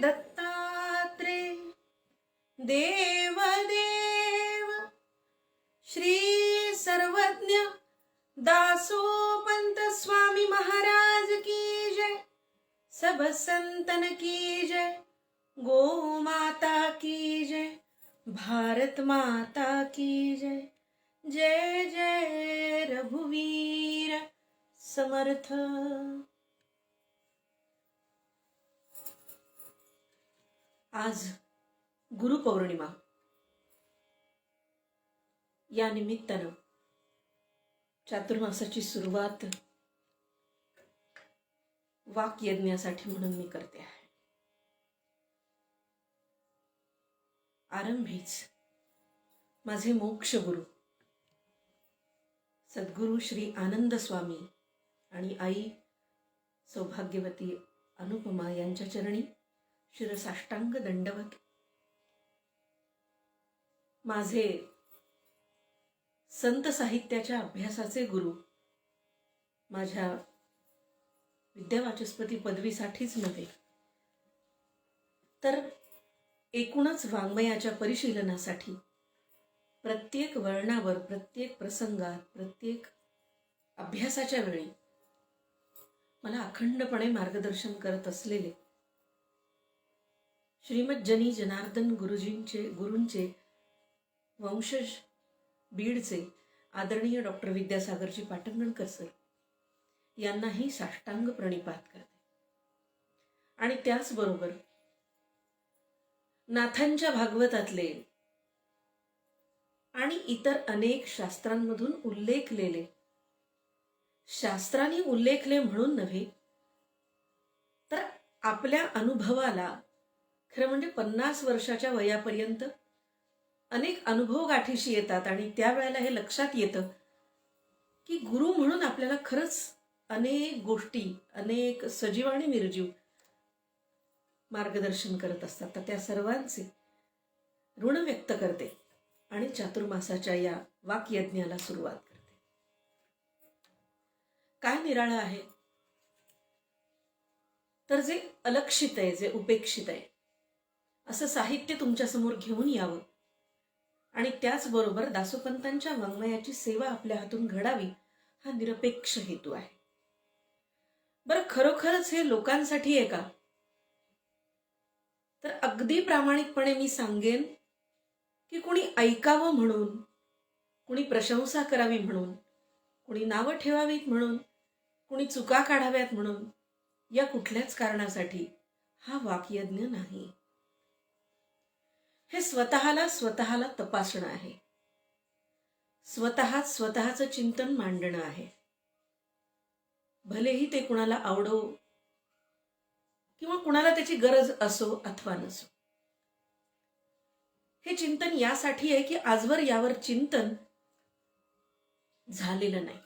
दत्तात्रेय देवदेव श्री सर्वज्ञ दासोपंत स्वामी महाराज की जय। सब संतन की जय। गो माता की जय। भारत माता की जय। जय जय रघुवीर समर्थ। आज गुरुपौर्णिमा, या निमित्तानं चातुर्मासाची सुरुवात वाक्यज्ञासाठी म्हणून मी करते आहे। आरंभीच माझे मोक्ष गुरु सद्गुरु श्री आनंद स्वामी आणि आई सौभाग्यवती अनुपमा यांच्या चरणी शिरसाष्टांग दंडवत। माझे संत साहित्याच्या अभ्यासाचे गुरु, माझ्या विद्यावाचस्पती पदवीसाठीच नव्हे तर एकूणच वाङ्मयाच्या परिशीलनासाठी प्रत्येक वर्णावर, प्रत्येक प्रसंगात, प्रत्येक अभ्यासाच्या वेळी मला अखंडपणे मार्गदर्शन करत असलेले श्रीमज्जनी जनार्दन गुरूंचे वंशज बीडचे आदरणीय डॉक्टर विद्यासागरजी पाटणकर सर यांनाही साष्टांग प्रणिपात करते। आणि त्याचबरोबर नाथांच्या भागवतातले आणि इतर अनेक शास्त्रांमधून उल्लेखलेले, शास्त्रांनी उल्लेखले म्हणून नव्हे तर आपल्या अनुभवाला, खरं म्हणजे 50 वर्षाच्या वयापर्यंत अनेक अनुभव गाठीशी येतात आणि त्यावेळेला हे लक्षात येतं की गुरु म्हणून आपल्याला खरंच अनेक गोष्टी, अनेक सजीव आणि निर्जीव मार्गदर्शन करत असतात। तर त्या सर्वांचे ऋण व्यक्त करते आणि चातुर्मासाच्या या वाक्यज्ञाला सुरुवात करते। काय निराळं आहे तर जे अलक्षित आहे, जे उपेक्षित आहे असं साहित्य तुमच्यासमोर घेऊन यावं आणि त्याचबरोबर दासोपंतांच्या वाङ्मयाची सेवा आपल्या हातून घडावी, हा निरपेक्ष हेतू आहे। बरं, खरोखरच हे लोकांसाठी आहे का? तर अगदी प्रामाणिकपणे मी सांगेन की कुणी ऐकावं म्हणून, कुणी प्रशंसा करावी म्हणून, कुणी नावं ठेवावीत म्हणून, कुणी चुका काढाव्यात म्हणून, या कुठल्याच कारणासाठी हा वाक्यज्ञ नाही। हे स्वतःला तपासणं आहे, स्वतःचं चिंतन मांडणं आहे। भलेही ते कुणाला आवडो किंवा कुणाला त्याची गरज असो अथवा नसो, हे चिंतन यासाठी आहे की आजवर यावर चिंतन झालेलं नाही,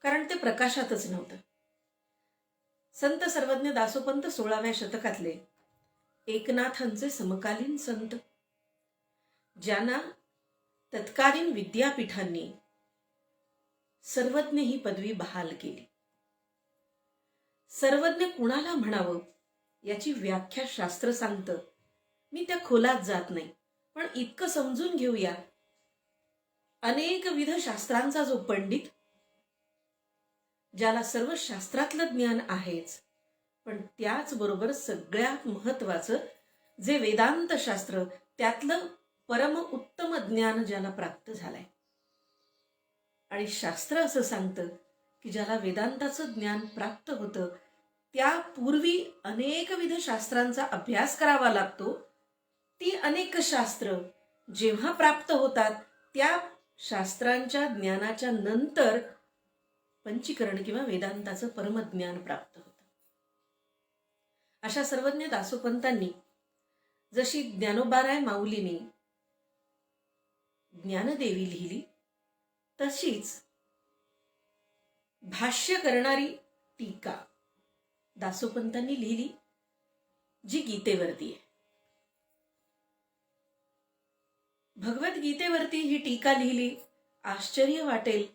कारण ते प्रकाशातच नव्हतं। संत सर्वज्ञ दासोपंत 16व्या शतकातले एकनाथांचे समकालीन संत, ज्यांना तत्कालीन विद्यापीठांनी सर्वज्ञ ही पदवी बहाल केली। सर्वज्ञ कुणाला म्हणावं याची व्याख्या शास्त्र सांगतं, मी त्या खोलात जात नाही, पण इतकं समजून घेऊया, अनेकविध शास्त्रांचा जो पंडित, ज्याला सर्व शास्त्रातलं ज्ञान आहेच, पण त्याचबरोबर सगळ्यात महत्वाचं जे वेदांत शास्त्र, त्यातलं परम उत्तम ज्ञान ज्याला प्राप्त झालंय। आणि शास्त्र असं सांगतं की ज्याला वेदांताचं ज्ञान प्राप्त होतं त्यापूर्वी अनेकविध शास्त्रांचा अभ्यास करावा लागतो। ती अनेक शास्त्र जेव्हा प्राप्त होतात त्या शास्त्रांच्या ज्ञानाच्या नंतर पंचीकरण किंवा वेदांताचं परमज्ञान प्राप्त होतं। अशा सर्वज्ञ दासोपंतांनी जशी ज्ञानोबाराय माऊलींनी ज्ञानदेवी लिहिली, तशीच भाष्य करणारी टीका दासोपंतांनी लिहिली, जी गीतेवरती आहे। भगवद्गीतेवरती ही टीका लिहिली, आश्चर्य वाटेल,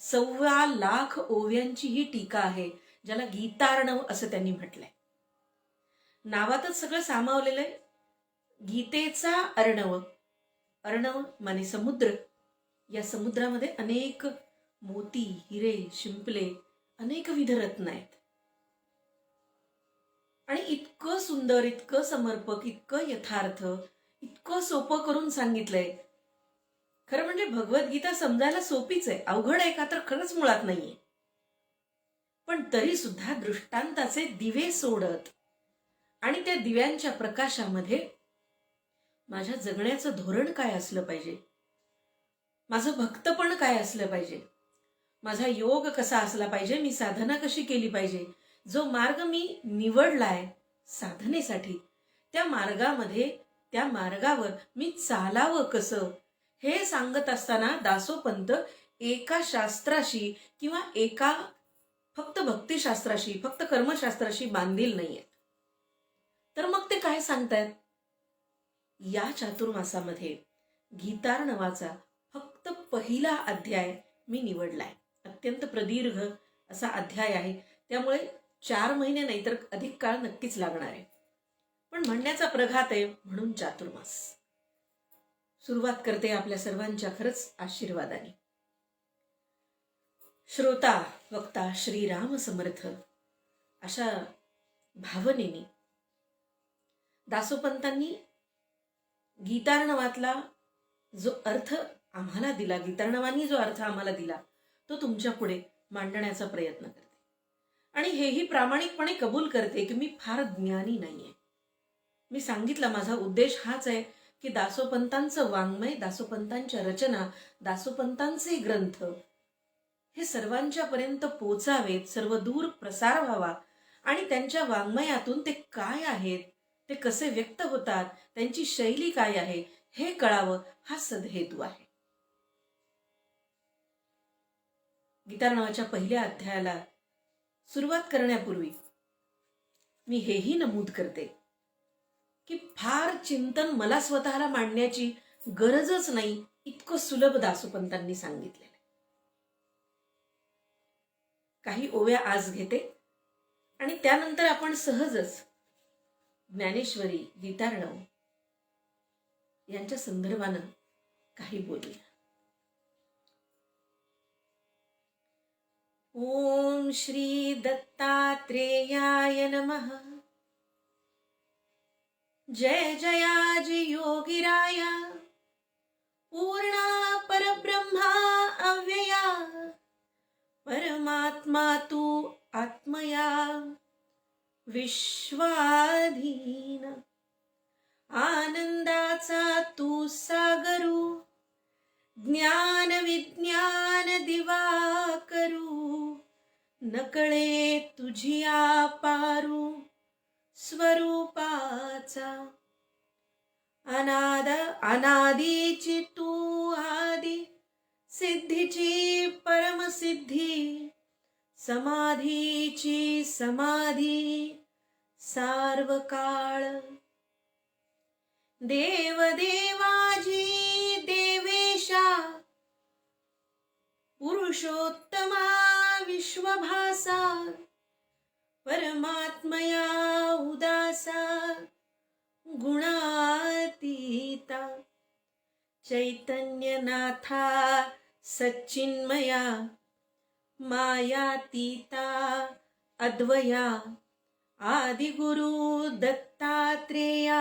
1.25 लाख ओव्यांची ही टीका आहे, ज्याला गीतार्णव असं त्यांनी म्हटलंय। नावातच सगळं सामावलेलं आहे. गीतेचा अर्णव, अर्णव माने समुद्र. या समुद्रामध्ये अनेक मोती, हिरे, शिंपले, अनेक विध रत्न आहेत. आणि इतकं सुंदर, इतकं समर्पक, इतकं यथार्थ, इतकं सोपं करून सांगितलंय. खरं म्हणजे भगवद्गीता समजायला सोपीच आहे. अवघड आहे का तर खरंच मुळात नाहीये. पण तरी सुद्धा दृष्टांताचे दिवे सोडत आणि त्या दिव्यांच्या प्रकाशामध्ये माझ्या जगण्याचं धोरण काय असलं पाहिजे, माझं भक्तपण काय असलं पाहिजे, माझा योग कसा असला पाहिजे, मी साधना कशी केली पाहिजे, जो मार्ग मी निवडलाय साधनेसाठी त्या मार्गामध्ये, त्या मार्गावर मी चालावं कसं, हे सांगत असताना दासोपंत एका शास्त्राशी किंवा एका फक्त भक्तिशास्त्राशी, फक्त कर्मशास्त्राशी बांधील नाहीये. तर मग ते काय सांगतायत? या चातुर्मासामध्ये गीतार्णवाचा फक्त पहिला अध्याय मी निवडलाय. अत्यंत प्रदीर्घ असा अध्याय आहे, त्यामुळे 4 महिने नाही तर अधिक काळ नक्कीच लागणार आहे. पण म्हणण्याचा प्रघात आहे म्हणून चातुर्मास. सुरुवात करते आपल्या सर्वांच्या खरंच आशीर्वादाने. श्रोता वक्ता श्रीराम समर्थ अशा भावनेने दासोपंतांनी गीतार्णवातला जो अर्थ आम्हाला दिला, गीतार्णवांनी जो अर्थ आम्हाला दिला, तो तुमच्या पुढे मांडण्याचा प्रयत्न करते. आणि हेही प्रामाणिकपणे कबूल करते की मी फार ज्ञानी नाहीये. मी सांगितलं माझा उद्देश हाच आहे की दासोपंतांचं वाङ्मय, दासोपंतांच्या रचना, दासोपंतांचे ग्रंथ हे सर्वांच्या पर्यंत पोचावेत, सर्वदूर प्रसार व्हावा आणि त्यांच्या वाङ्मयातून ते काय आहेत, ते कसे व्यक्त होतात, त्यांची शैली काय आहे हे कळावं, हा सदहेतू आहे. गीतार्णवाच्या पहिल्या अध्यायाला सुरुवात करण्यापूर्वी मी हेही नमूद करते की फार चिंतन मला स्वतःला मांडण्याची गरजच नाही, इतकं सुलभ दासोपंतांनी सांगितलेलं. काही ओव्या आज घेते आणि त्यानंतर आपण सहजच ज्ञानेश्वरी, गीतार्णव यांच्या संदर्भानं काही बोलूया. ओम श्री दत्तात्रेयाय नमः. जय जयाजी योगिराया, पूर्णा परब्रह्मा अव्यया, परमात्मा तू आत्मया विश्वाधीन, आनंदाचा तू सागरू, ज्ञान विज्ञान दिवाकरू, नकळे तुझी पारू स्वरूपाचा, अनादीची तू आदी, सिद्धीची परमसिद्धी, समाधीची समाधी सार्वकाळ, देवदेवाजी देवेशा, पुरुषोत्तमा विश्वभासा, परमात्मया उदासा, गुणातीता, चैतन्यनाथा सच्चिन्मया, मायातीता अद्वया, आदिगुरु दत्तात्रेया,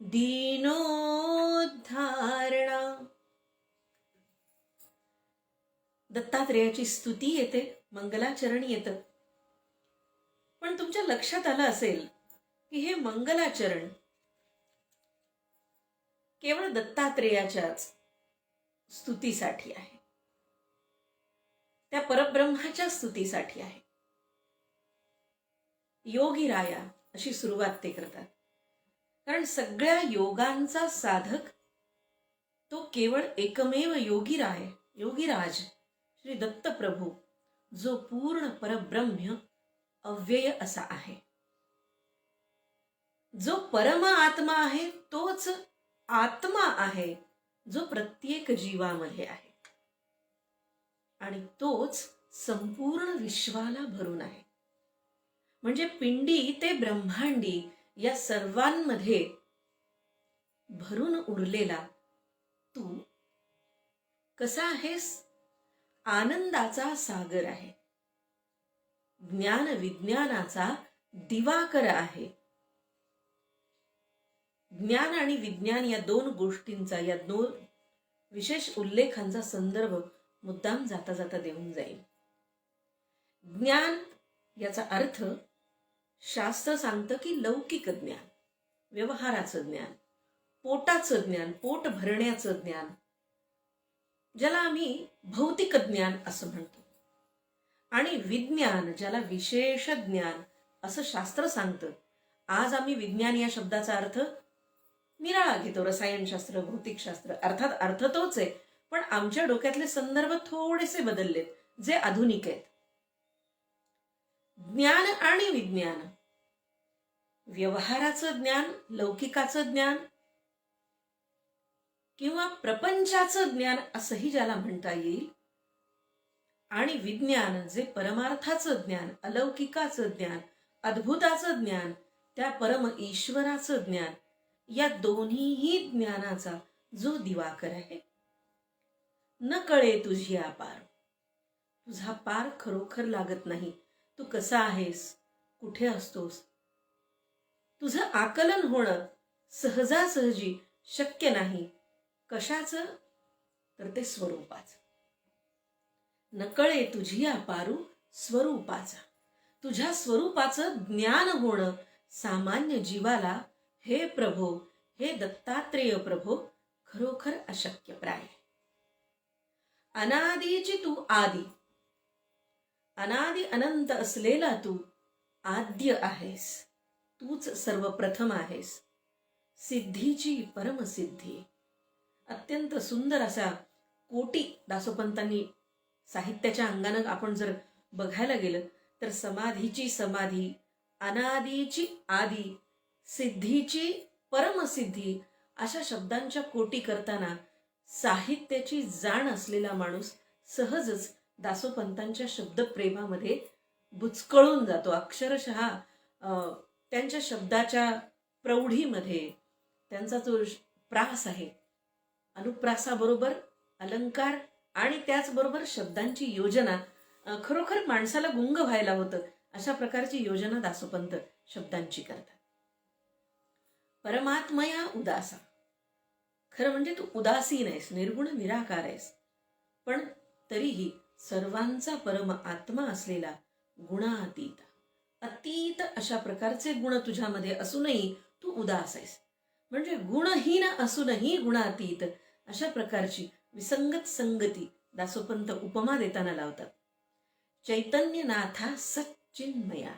दीनोद्धारणा. दत्तात्रेयाची स्तुती येते, मंगलाचरण येतं. पण तुमच्या लक्षात आलं असेल की हे मंगलाचरण केवळ दत्तात्रेयाच्याच स्तुतीसाठी आहे, त्या परब्रह्माच्या स्तुतीसाठी आहे. योगीराया अशी सुरुवात ते करतात, कारण सगळ्या योगांचा साधक तो केवळ एकमेव योगीराय, योगीराज श्री दत्तप्रभू, जो पूर्ण परब्रह्म अव्यय असा आहे. जो परम आत्मा आहे तोच आत्मा आहे, जो प्रत्येक जीवामध्ये आहे आणि तोच संपूर्ण विश्वाला भरून आहे. म्हणजे पिंडी ते ब्रह्मांडी या सर्वांमध्ये भरून उरलेला तू कसा आहेस? आनंदाचा सागर आहे, ज्ञान विज्ञानाचा दिवाकर आहे. ज्ञान आणि विज्ञान या दोन गोष्टींचा, या दोन विशेष उल्लेखांचा संदर्भ मुद्दाम जाता जाता देऊन जाईल. ज्ञान याचा अर्थ शास्त्र सांगतं की लौकिक ज्ञान, व्यवहाराचं ज्ञान, पोटाचं ज्ञान, पोट भरण्याचं ज्ञान, ज्याला आम्ही भौतिक ज्ञान असं म्हणतो. आणि विज्ञान, ज्याला विशेष ज्ञान असं शास्त्र सांगतं. आज आम्ही विज्ञान या शब्दाचा अर्थ निराळा घेतो, रसायनशास्त्र, भौतिकशास्त्र. अर्थात अर्थ तोच आहे, पण आमच्या डोक्यातले संदर्भ थोडेसे बदललेत, जे आधुनिक आहेत. ज्ञान आणि विज्ञान, व्यवहाराचं ज्ञान, लौकिकाचं ज्ञान किंवा प्रपंचाचं ज्ञान असंही ज्याला म्हणता येईल. आणि विज्ञान जे परमार्थाचं ज्ञान, अलौकिकाचं ज्ञान, अद्भुताचं ज्ञान, त्या परम ईश्वराचं ज्ञान, या दोन्हीही ज्ञानाचा जो दिवाकर आहे. न कळे तुझी पार, तुझा पार खरोखर लागत नाही. तू कसा आहेस, कुठे असतोस, तुझं आकलन होणं सहजासहजी शक्य नाही. कशाचं? तर ते स्वरूपाचं. नकळे तुझी पारू स्वरूपाचा, तुझ्या स्वरूपाचं ज्ञान होणं सामान्य जीवाला, हे प्रभो, हे दत्तात्रेय प्रभो, खरोखर अशक्य प्राय. अनादीची तू आदी, अनादी अनंत असलेला तू आद्य आहेस. तूच सर्वप्रथम आहेस. सिद्धीची परमसिद्धी. अत्यंत सुंदर असा कोटी दासोपंतांनी साहित्याच्या अंगानं आपण जर बघायला गेलं तर समाधीची समाधी, अनादीची आदी, सिद्धीची परमसिद्धी अशा शब्दांच्या कोटी करताना साहित्याची जाण असलेला माणूस सहजच दासोपंतांच्या शब्दप्रेमामध्ये बुचकळून जातो. अक्षरशः त्यांच्या शब्दाच्या प्रौढीमध्ये त्यांचा जो प्रास आहे, अनुप्रासाबरोबर अलंकार आणि त्याचबरोबर शब्दांची योजना, खरोखर माणसाला गुंग व्हायला होतं. अशा प्रकारची योजना दासोपंत शब्दांची करतात. परमात्मया उदासा, खरं म्हणजे तू उदासीन आहेस, निर्गुण निराकार आहेस, पण तरीही सर्वांचा परम आत्मा असलेला गुणातीत, अतीत अशा प्रकारचे गुण तुझ्यामध्ये असूनही तू उदास आहेस. म्हणजे गुणहीन असूनही गुणातीत अशा प्रकारची विसंगत संगती दासोपंत उपमा देताना लावतात. चैतन्यनाथा सच्चिन्मया,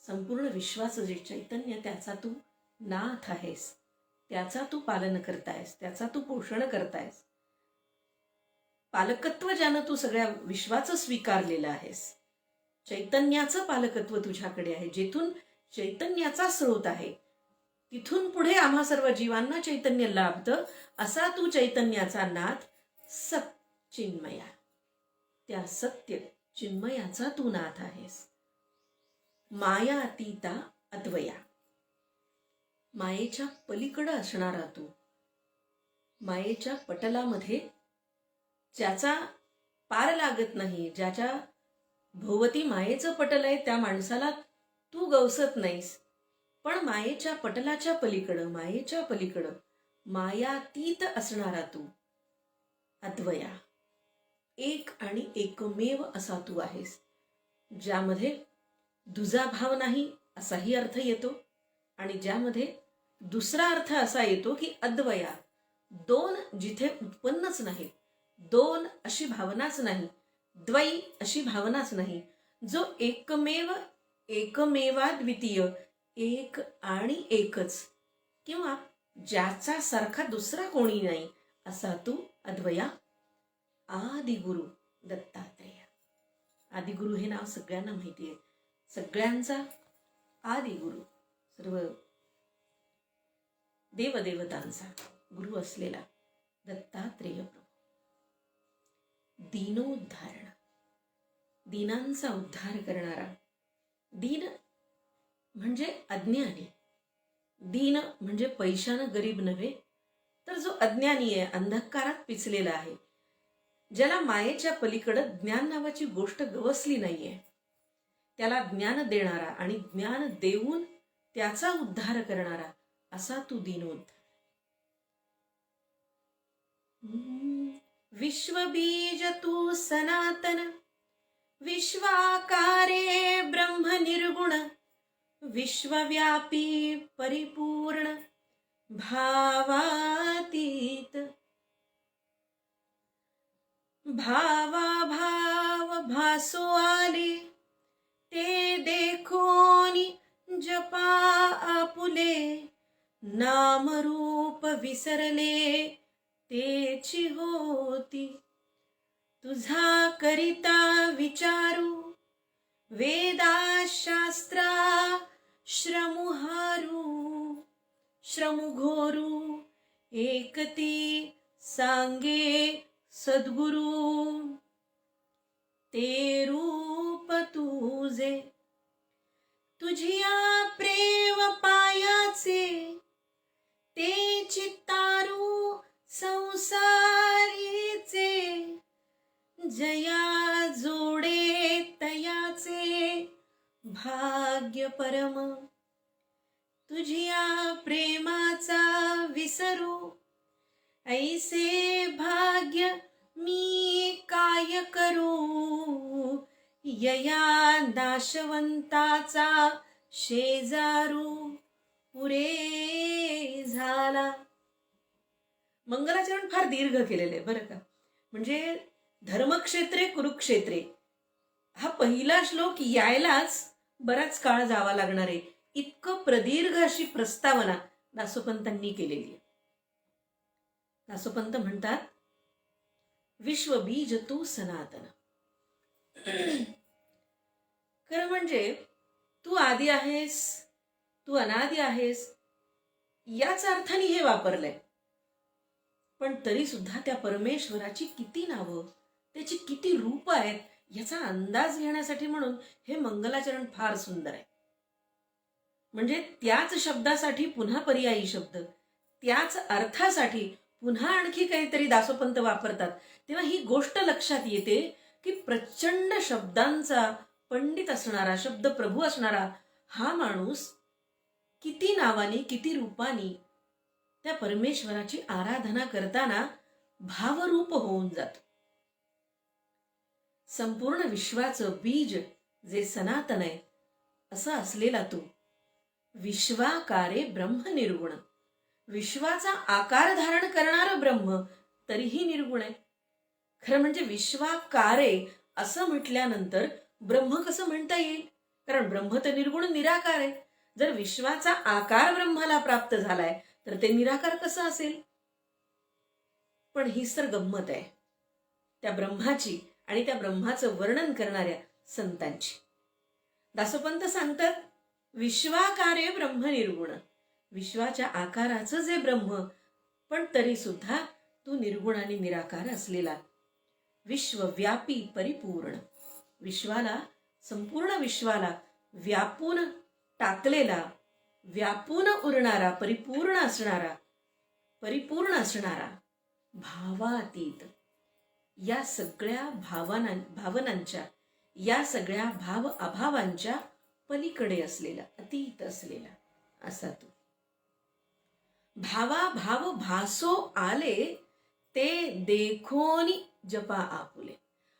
संपूर्ण विश्वाचं जे चैतन्य, त्याचा तू नाथ आहेस, त्याचा तू पालन करतायस, त्याचा तू पोषण करतायस. पालकत्व ज्यानं तू सगळ्या विश्वाचं स्वीकारलेलं आहेस. चैतन्याचं पालकत्व तुझ्याकडे आहे. जेथून चैतन्याचा स्रोत आहे तिथून पुढे आम्हा सर्व जीवांना चैतन्य लाभतं. असा तू चैतन्याचा नाथ सच्चिन्मया, त्या सत्य चिन्मयाचा तू नाथ आहेस. मायातीता अद्वया, मायेच्या पलीकडं असणारा तू, मायेच्या पटलामध्ये ज्याचा पार लागत नाही, ज्याच्या भोवती मायेचं पटल आहे, त्या माणसाला तू गवसत नाहीस. पण मायेच्या पटलाच्या पलीकडं, मायेच्या पलीकडं मायातीत असणारा तू अद्वया, एक आणि एकमेव असा तू आहेस, ज्यामध्ये दुजा भाव नाही असाही अर्थ येतो. आणि ज्यामध्ये दुसरा अर्थ असा येतो की अद्वया, दोन जिथे उत्पन्नच नाही, दोन अशी भावनाच नाही, द्वै अशी भावनाच नाही, जो एकमेव, एकमेवाद्वितीय, एक आणि एकच, किंवा ज्याचा सारखा दुसरा कोणी नाही असा तू अद्वया. आदिगुरु दत्तात्रेय, आदिगुरु हे नाव सगळ्यांना माहिती आहे. सगळ्यांचा आदिगुरु, सर्व देवदेवतांचा गुरु असलेला दत्तात्रेय प्रभू. दीनोद्धारण, दीनांचा उद्धार करणारा, दीन म्हणजे अज्ञानी, दीन म्हणजे पैशानं गरीब नव्हे, तर जो अज्ञानी आहे, अंधकारात पिचलेला आहे, ज्याला मायेच्या पलीकडं ज्ञान नावाची गोष्ट गवसली नाहीये, त्याला ज्ञान देणारा आणि ज्ञान देऊन त्याचा उद्धार करणारा असा तू दीनोद्धार. विश्वबीज तू सनातन, विश्वाकारे ब्रह्म निर्गुण, विश्वव्यापी परिपूर्ण, भावातीत. भावाभाव भासो आले, ते देखोनी जपा आपुले, नामरूप विसरले तेची होती. तुझा करिता विचारू, वेदाशास्त्रा श्रमुहारू, श्रमुघोरू एकती सांगे सद्गुरु. ते रूप तुझे, तुझिया प्रेम पायाचे, ते चित्तारू संसारीचे, जया जोडे तयाचे भाग्य परम. तुझिया प्रेमाचा विसरू, ऐसे भाग्य मी काय करू, यया नाशवंताचा शेजारू पुरे झाला. मंगलाचरण फार दीर्घ केलेले बरं का. म्हणजे धर्मक्षेत्रे कुरुक्षेत्रे हा पहिला श्लोक यायलाच बराच काळ जावा लागणार आहे, इतकं प्रदीर्घ अशी प्रस्तावना दासोपंतांनी केलेली आहे. दासोपंत म्हणतात, विश्वबीज तू सनातन. खरं म्हणजे तू आदी आहेस, तू अनादी आहेस याच अर्थाने हे वापरलंय. पण तरी सुद्धा त्या परमेश्वराची किती नावं, त्याची किती रूप आहेत याचा अंदाज घेण्यासाठी म्हणून हे मंगलाचरण फार सुंदर आहे. म्हणजे त्याच शब्दासाठी पुन्हा पर्यायी शब्द, त्याच अर्थासाठी पुन्हा आणखी काहीतरी दासोपंत वापरतात. तेव्हा ही गोष्ट लक्षात येते की प्रचंड शब्दांचा पंडित असणारा, शब्द प्रभू असणारा हा माणूस किती नावानी, किती रूपानी त्या परमेश्वराची आराधना करताना भावरूप होऊन जातो. संपूर्ण विश्वाचं बीज जे सनातन आहे असा असलेला तू, विश्वाकारे ब्रह्म निर्गुण, विश्वाचा आकार धारण करणारं ब्रह्म तरीही निर्गुण आहे. खरं म्हणजे विश्वाकारे असं म्हटल्यानंतर ब्रह्म कसं म्हणता येईल, कारण ब्रह्म तर निर्गुण निराकार आहे. जर विश्वाचा आकार ब्रह्माला प्राप्त झालाय तर ते निराकार कसं असेल. पण हीच तर गंमत आहे त्या ब्रह्माची आणि त्या ब्रह्माचं वर्णन करणाऱ्या संतांची. दासोपंत सांगतात, विश्वाकारे ब्रह्म निर्गुण, विश्वाच्या आकाराचं जे ब्रह्म पण तरी सुद्धा तू निर्गुण आणि निराकार असलेला, विश्वव्यापी परिपूर्ण, विश्वाला, संपूर्ण विश्वाला व्यापून टाकलेला, व्यापून उरणारा, परिपूर्ण असणारा, भावातीत, या सगळ्या भावनांच्या, या सगळ्या भाव अभावांच्या पलीकडे असलेला, अतीत असलेला असा तू. भावा भाव भासो आले, ते देखोनी जपा आपुले.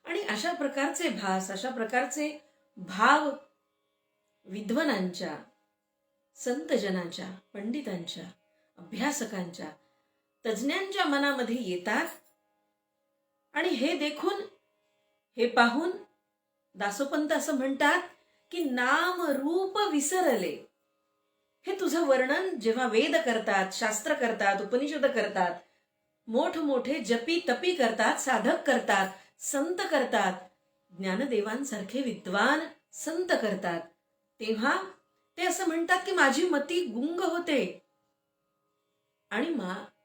आणि अशा प्रकारचे भास, अशा प्रकारचे भाव विद्वानांच्या, संतजनांच्या, पंडितांच्या, अभ्यासकांच्या, तज्ज्ञांच्या मनामध्ये येतात. आणि हे देखून, हे पाहून दासोपंत असं म्हणतात की नाम रूप विसरले. हे तुझं वर्णन जेव्हा वेद करतात, शास्त्र करतात, उपनिषद करतात, मोठमोठे जपी तपी करतात, साधक करतात, संत करतात, ज्ञानदेवांसारखे विद्वान संत करतात, तेव्हा ते असं म्हणतात की माझी मती गुंग होते आणि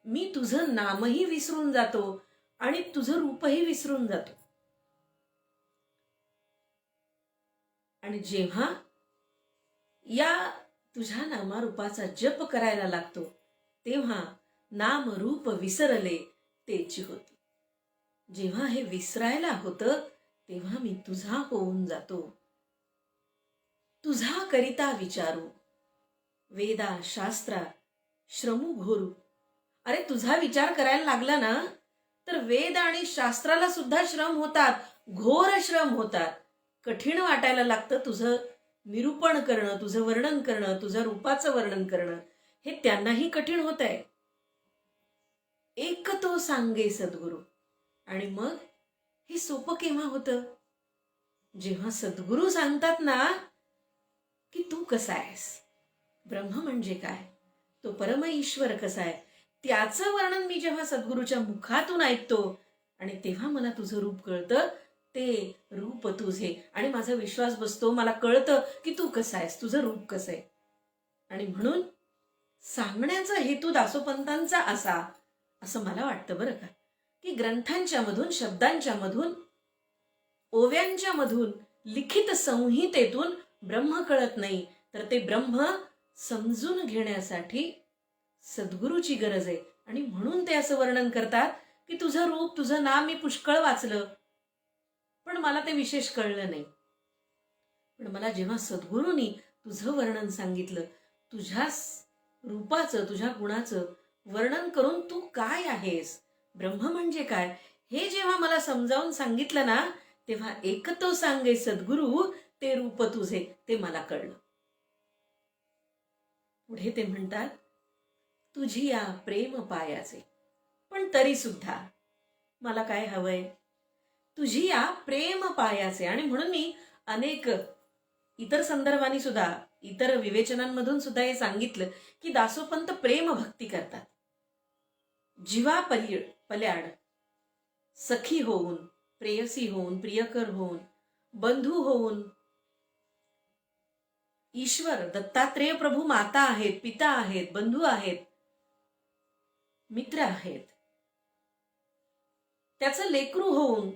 मी तुझं नामही विसरून जातो आणि तुझं रूपही विसरून जातो. आणि जेव्हा या तुझ्या नामारूपाचा जप करायला लागतो तेव्हा नाम रूप विसरले तेची होती. जेव्हा हे विसरायला होतं तेव्हा मी तुझा होऊन जातो. तुझा करिता विचारू वेदा शास्त्रा श्रमू घोरू. अरे तुझा विचार करायला लागला ना तर वेद आणि शास्त्राला सुद्धा श्रम होतात, घोर श्रम होतात. कठीण वाटायला लागतं तुझं निरूपण करणं, तुझं वर्णन करणं, तुझं रूपाचं वर्णन करणं. हे त्यांनाही कठीण होत आहे. एक तो सांगे सद्गुरू. आणि मग हे सोपं केव्हा होतं? जेव्हा सद्गुरू सांगतात ना की तू कसा आहेस, ब्रह्म म्हणजे काय, तो परम ईश्वर कसा आहे, त्याचं वर्णन मी जेव्हा सद्गुरूच्या मुखातून ऐकतो आणि तेव्हा मला तुझं रूप कळतं. ते रूप तुझे आणि माझा विश्वास बसतो. मला कळतं की तू कसा आहेस, तुझं रूप कसं आहे. आणि म्हणून सांगण्याचा हेतू दासोपंतांचा असा, असं मला वाटतं बरं का, की ग्रंथांच्या मधून, शब्दांच्या मधून, ओव्यांच्या मधून, लिखित संहितेतून ब्रह्म कळत नाही, तर ते ब्रह्म समजून घेण्यासाठी सद्गुरूची गरज आहे. आणि म्हणून ते असं वर्णन करतात की तुझं रूप, तुझं नाम मी पुष्कळ वाचलं, पण मला ते विशेष कळलं नाही. पण मला जेव्हा सद्गुरूंनी तुझं वर्णन सांगितलं, तुझ्या रूपाचं, तुझ्या गुणाचं वर्णन करून तू काय आहेस, ब्रह्म म्हणजे काय, हे जेव्हा मला समजावून सांगितलं ना, तेव्हा एक तो सांगे सद्गुरू ते रूप तुझे, ते मला कळलं. पुढे ते म्हणतात, तुझी या प्रेम पायाचे. पण तरी सुद्धा मला काय हवंय? तुझी या प्रेम पायाचे. आणि म्हणून मी अनेक इतर संदर्भांनी सुद्धा, इतर विवेचनांमधून सुद्धा हे सांगितलं की दासोपंत प्रेम भक्ती करतात. जीवा पल्याड सखी होऊन, प्रेयसी होऊन, प्रियकर होऊन, बंधू होऊन, ईश्वर दत्तात्रेय प्रभू माता आहेत, पिता आहेत, बंधू आहेत, मित्र आहेत, त्याचं लेकरू होऊन,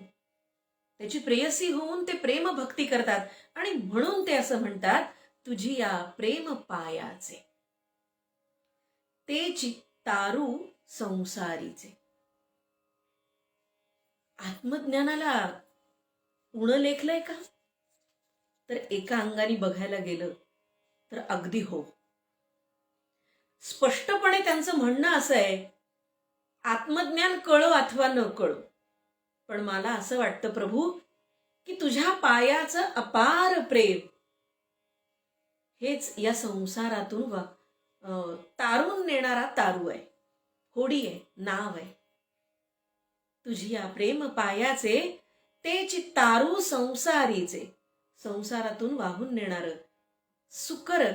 त्याची प्रेयसी होऊन ते प्रेम भक्ती करतात. आणि म्हणून ते असं म्हणतात, तुझी या प्रेम पायाचे ते चित्तारू संसारीचे. आत्मज्ञानाला उणं लेखलंय का? तर एका अंगाने बघायला गेलं तर अगदी हो. स्पष्टपणे त्यांचं म्हणणं असं आहे, आत्मज्ञान कळो अथवा न कळो, पण मला असं वाटतं प्रभू की तुझ्या पायाचं अपार प्रेम हेच या संसारातून तारून नेणारा तारू आहे, होडी आहे, नाव आहे. तुझी या प्रेम पायाचे ते चित्तारू संसारीचे. संसारातून वाहून नेणारं, सुकर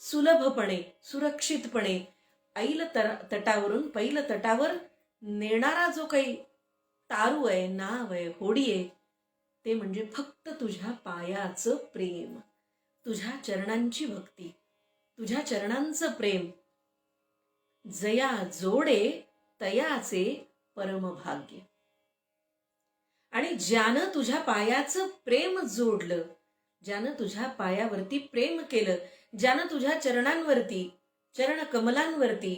सुलभपणे, सुरक्षितपणे ऐल तटावरून पैल तटावर नेणारा जो काही तारू आहे, नाव आहे, होडी आहे, ते म्हणजे फक्त तुझ्या पायाचं प्रेम, तुझ्या चरणांची भक्ती, तुझ्या चरणांचं प्रेम. जया जोडे तयाचे परमभाग्य. आणि ज्यानं तुझ्या पायाचं प्रेम जोडलं, ज्यानं तुझ्या पायावरती प्रेम केलं, ज्यानं तुझ्या चरणांवरती, चरण कमलांवरती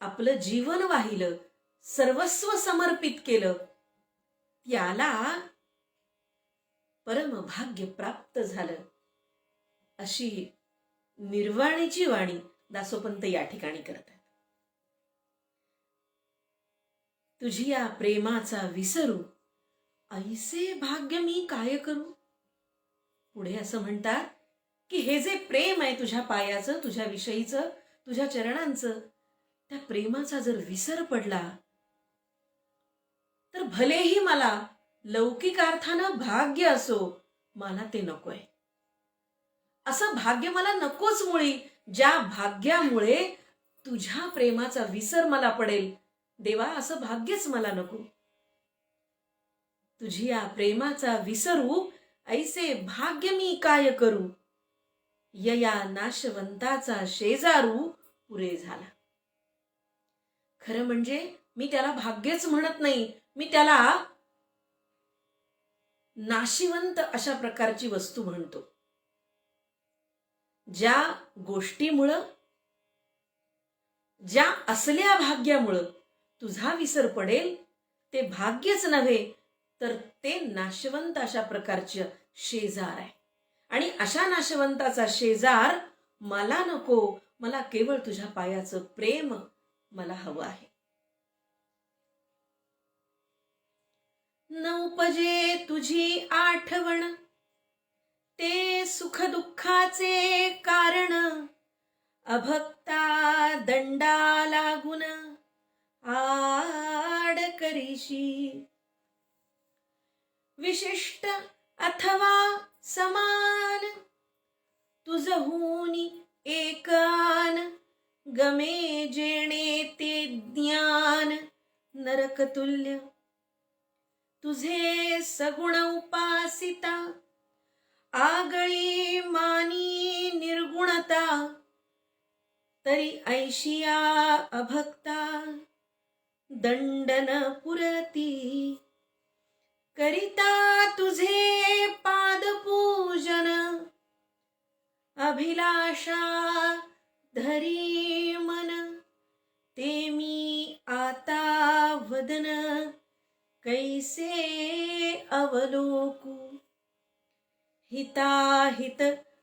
आपलं जीवन वाहिलं, सर्वस्व समर्पित केलं, त्याला परमभाग्य प्राप्त झालं. अशी निर्वाणीची वाणी दासोपंत या ठिकाणी करतात. तुझी या प्रेमाचा विसरू ऐसे भाग्य मी काय करू. पुढे असं म्हणतात की हे जे प्रेम आहे तुझ्या पायाचं, तुझ्या विषयीचं, तुझ्या चरणांचं, त्या प्रेमाचा जर विसर पडला तर भलेही मला लौकिक अर्थानं भाग्य असो, मला ते नकोय. असं भाग्य मला नकोच मुळी, ज्या भाग्यामुळे तुझ्या प्रेमाचा विसर मला पडेल. देवा, असं भाग्यच मला नको. तुझी या प्रेमाचा विसरू ऐसे भाग्य मी काय करू. यया नाशवंताचा शेजारू पुरे झाला. खरं म्हणजे मी त्याला भाग्यच म्हणत नाही, मी त्याला नाशिवंत अशा प्रकारची वस्तू म्हणतो. ज्या गोष्टीमुळं, ज्या असल्या भाग्यामुळं तुझा विसर पडेल, ते भाग्यच नव्हे तर ते नाशवंत अशा प्रकारचे शेजार आहे. आणि अशा नाशवंताचा शेजार मला नको, मला केवळ तुझ्या पायाचं प्रेम मला हवं आहे. न उपजे तुझी आठवण, ते सुख दुःखाचे कारण, अभक्ता दंडा लागून आड करीशी. विशिष्ट अथवा समान, तुझहून एकान, गमे जेणे ते ज्ञान नरकतुल्य. तुझे सगुण उपासिता, आगळी मानी निर्गुणता, तरी ऐशिया अभक्ता दंडन पुरती. करिता तुझे पादपूजन, अभिलाषा धरी मन, ते मी आता वदन कैसे अवलोकू. हिताहित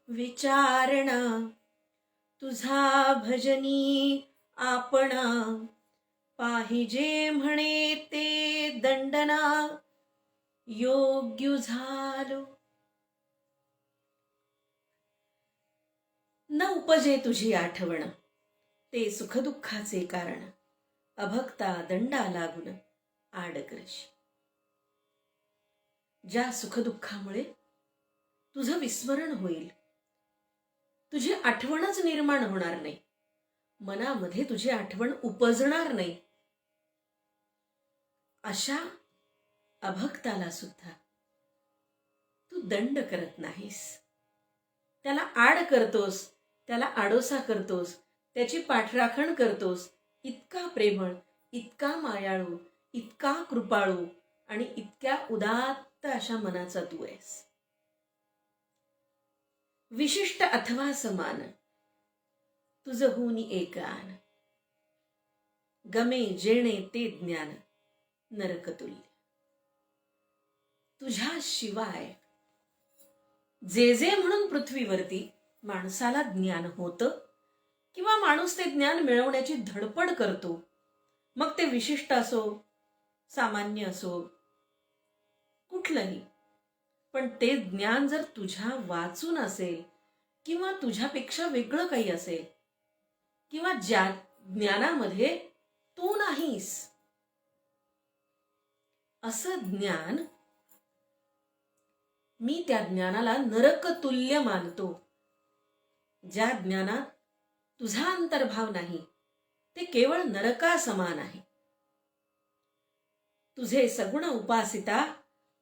विचारणा, तुझा भजनी आपणा, पाहिजे म्हणे ते दंडना योग्य झालो. न उपजे तुझी आठवण, ते सुखदुःखाचे कारण, अभक्ता दंडा लागून आडकरशी. ज्या सुखदुःखामुळे तुझं विस्मरण होईल, तुझी आठवणच निर्माण होणार नाही, मनामध्ये तुझी आठवण उपजणार नाही, अशा अभक्ताला सुद्धा तू दंड करत नाहीस. त्याला आड करतोस, त्याला आडोसा करतोस, त्याची पाठराखण करतोस. इतका प्रेमळ, इतका मायाळू, इतका कृपाळू आणि इतक्या उदात्त अशा मनाचा तू आहेस. विशिष्ट अथवा समान, तुझहून एकान, गमे जेणे ते ज्ञान नरकतुल्य. तुझ्या शिवाय जे जे म्हणून पृथ्वीवरती माणसाला ज्ञान होतं किंवा माणूस ते ज्ञान मिळवण्याची धडपड करतो, मग ते विशिष्ट असो, सामान्य असो, कुठलंही, पण ते ज्ञान जर तुझ्या वाचून असेल किंवा तुझ्यापेक्षा वेगळं काही असेल किंवा ज्या ज्ञानामध्ये तू नाहीस, असं ज्ञान, मी त्या ज्ञानाला नरकतुल्य मानतो. ज्या ज्ञानात तुझा अंतर्भाव नाही, ते केवळ नरका समान आहे. तुझे सगुण उपासिता,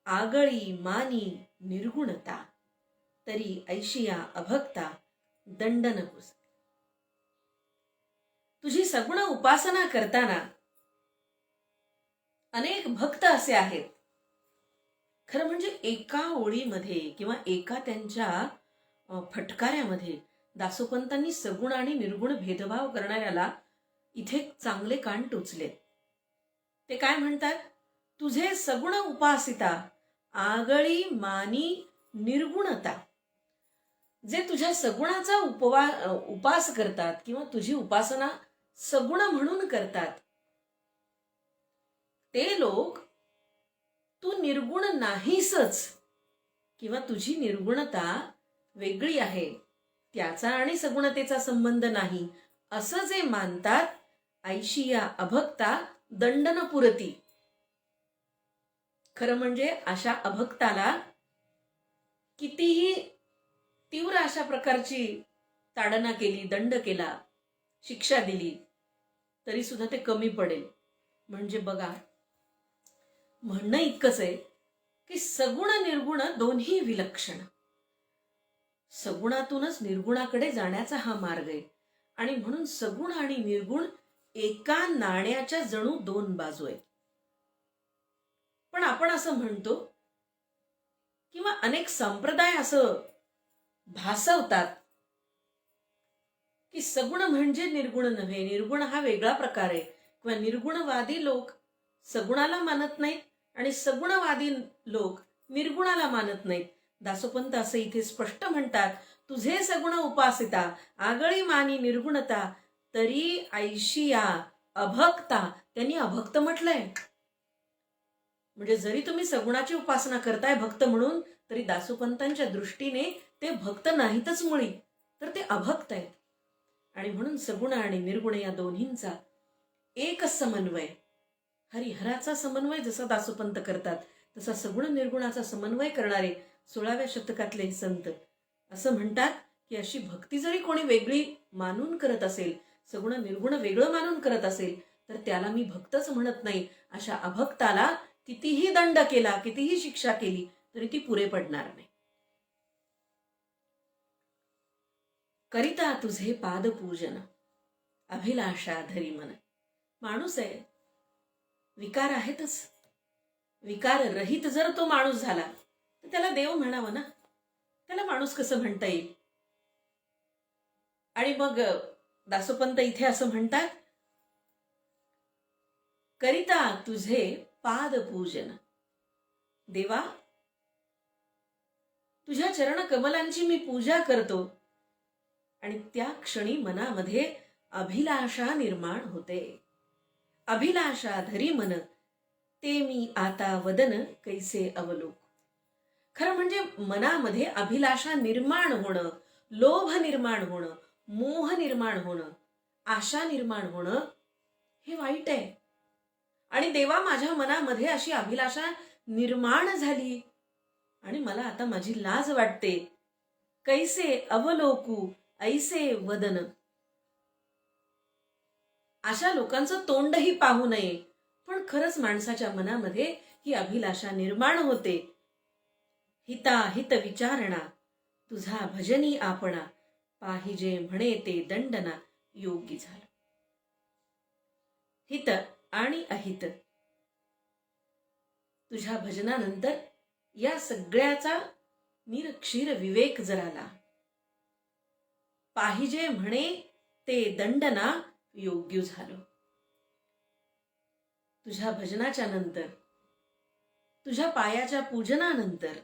आगळी मानी निर्गुणता, तरी ऐशिया अभक्ता दंडन पुस. तुझी सगुण उपासना करताना अनेक भक्त असे आहेत, खरं म्हणजे एका ओळीमध्ये किंवा एका त्यांच्या फटकाऱ्यामध्ये दासोपंतांनी सगुण आणि निर्गुण भेदभाव करणाऱ्याला इथे चांगले कान टोचलेत. ते काय म्हणतात? तुझे सगुण उपासिता, आगळी मानी निर्गुणता. जे तुझ्या सगुणाचा उपास करतात किंवा तुझी उपासना सगुण म्हणून करतात, ते लोक तू निर्गुण नाहीसच किंवा तुझी निर्गुणता वेगळी आहे, त्याचा आणि सगुणतेचा संबंध नाही, असं जे मानतात, ऐशिया अभक्ता दंडन पुरती. खरं म्हणजे अशा अभक्ताला कितीही तीव्र अशा प्रकारची ताडना केली, दंड केला, शिक्षा दिली, तरी सुद्धा ते कमी पडेल. म्हणजे बघा, म्हणणं इतकंच आहे की सगुण निर्गुण दोन्ही विलक्षण. सगुणातूनच निर्गुणाकडे जाण्याचा हा मार्ग आहे. आणि म्हणून सगुण आणि निर्गुण एका नाण्याच्या जणू दोन बाजू आहेत. पण आपण असं म्हणतो किंवा अनेक संप्रदाय असं भासवतात की सगुण म्हणजे निर्गुण नव्हे, निर्गुण हा वेगळा प्रकार आहे. किंवा निर्गुणवादी लोक सगुणाला मानत नाहीत आणि सगुणवादी लोक निर्गुणाला मानत नाहीत. दासोपंत असं इथे स्पष्ट म्हणतात, तुझे सगुण उपासिता आगळी मानी निर्गुणता तरी ऐशिया अभक्ता. त्यांनी अभक्त म्हटलंय. म्हणजे जरी तुम्ही सगुणाची उपासना करताय भक्त म्हणून, तरी दासोपंतांच्या दृष्टीने ते भक्त नाहीतच मुळी, तर ते अभक्त आहेत. आणि म्हणून सगुण आणि निर्गुण या दोन्हींचा एक समन्वय, हरिहराचा समन्वय जसा दासोपंत करतात तसा सगुण निर्गुणाचा समन्वय करणारे 16व्या शतकातले संत असं म्हणतात की अशी भक्ती जरी कोणी वेगळी मानून करत असेल, सगुण निर्गुण वेगळं मानून करत असेल, तर त्याला मी भक्तच म्हणत नाही. अशा अभक्ताला कितीही दंड केला, कितीही शिक्षा केली तरी ती पुरे पडणार नाही. करिता तुझे पादपूजन अभिलाषा धरी मन. माणूस आहे, विकार आहेतच. विकार रहित जर तो माणूस झाला तर त्याला देव म्हणावं ना, त्याला माणूस कसं म्हणता येईल. आणि मग दासोपंत इथे असं म्हणतात, करिता तुझे पादपूजन. देवा, तुझ्या चरण कमलांची मी पूजा करतो आणि त्या क्षणी मनामध्ये अभिलाषा निर्माण होते. अभिलाषा धरी मन ते मी आता वदन कैसे अवलोक. खरं म्हणजे मनामध्ये अभिलाषा निर्माण होणं, लोभ निर्माण होणं, मोह निर्माण होणं, आशा निर्माण होणं हे वाईट आहे. आणि देवा, माझ्या मनामध्ये अशी अभिलाषा निर्माण झाली आणि मला आता माझी लाज वाटते. कैसे अवलोकू ऐसे वदन. अशा लोकांचं तोंडही पाहू नये. पण खरंच माणसाच्या मनामध्ये ही अभिलाषा निर्माण होते. हिता हित विचारणा तुझा भजनी आपणा पाहिजे म्हणे ते दंडना योगी झालं. हित आणि अहित तुझ्या भजनानंतर या सगळ्याचा निरक्षीर विवेक जर आला, पाहिजे म्हणे ते दंडना योग्य झालो. तुझ्या भजनाच्या नंतर, तुझ्या पायाच्या पूजनानंतर,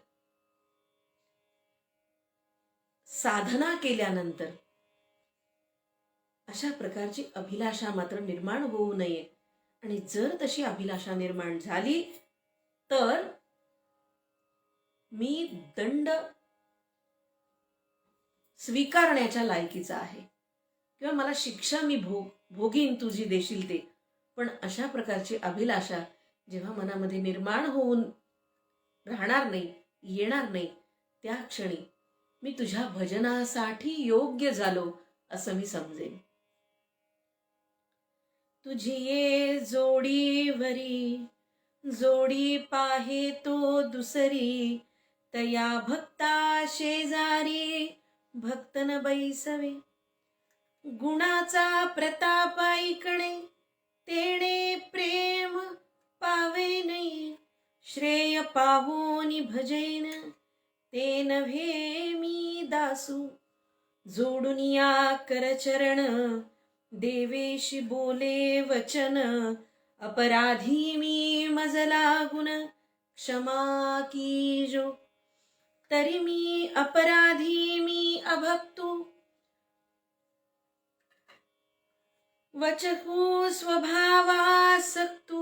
साधना केल्यानंतर अशा प्रकारची अभिलाषा मात्र निर्माण होऊ नये. आणि जर तशी अभिलाषा निर्माण झाली तर मी दंड स्वीकारण्याच्या लायकीचा आहे किंवा मला शिक्षा मी भोगीन तुझी देशील ते. पण अशा प्रकारची अभिलाषा जेव्हा मनामध्ये निर्माण होऊन राहणार नाही, येणार नाही, त्या क्षणी मी तुझ्या भजनासाठी योग्य झालो असं मी समजेन. तुझी ये जोडीवरी जोडी पाहे तो दुसरी, तया भक्ता शेजारी भक्त न बैसवे. गुणाचा प्रताप ऐकणे तेणे प्रेम पावे नाही, श्रेय पाहूनी भजेन ते नव्हे मी दासू. जोडून या करचरण देवेशी बोले वचन, अपराधी मी मजला गुण क्षमा कीजो. तरी मी अपराधी मी अभक्तू, वचहू स्वभावासक्तू.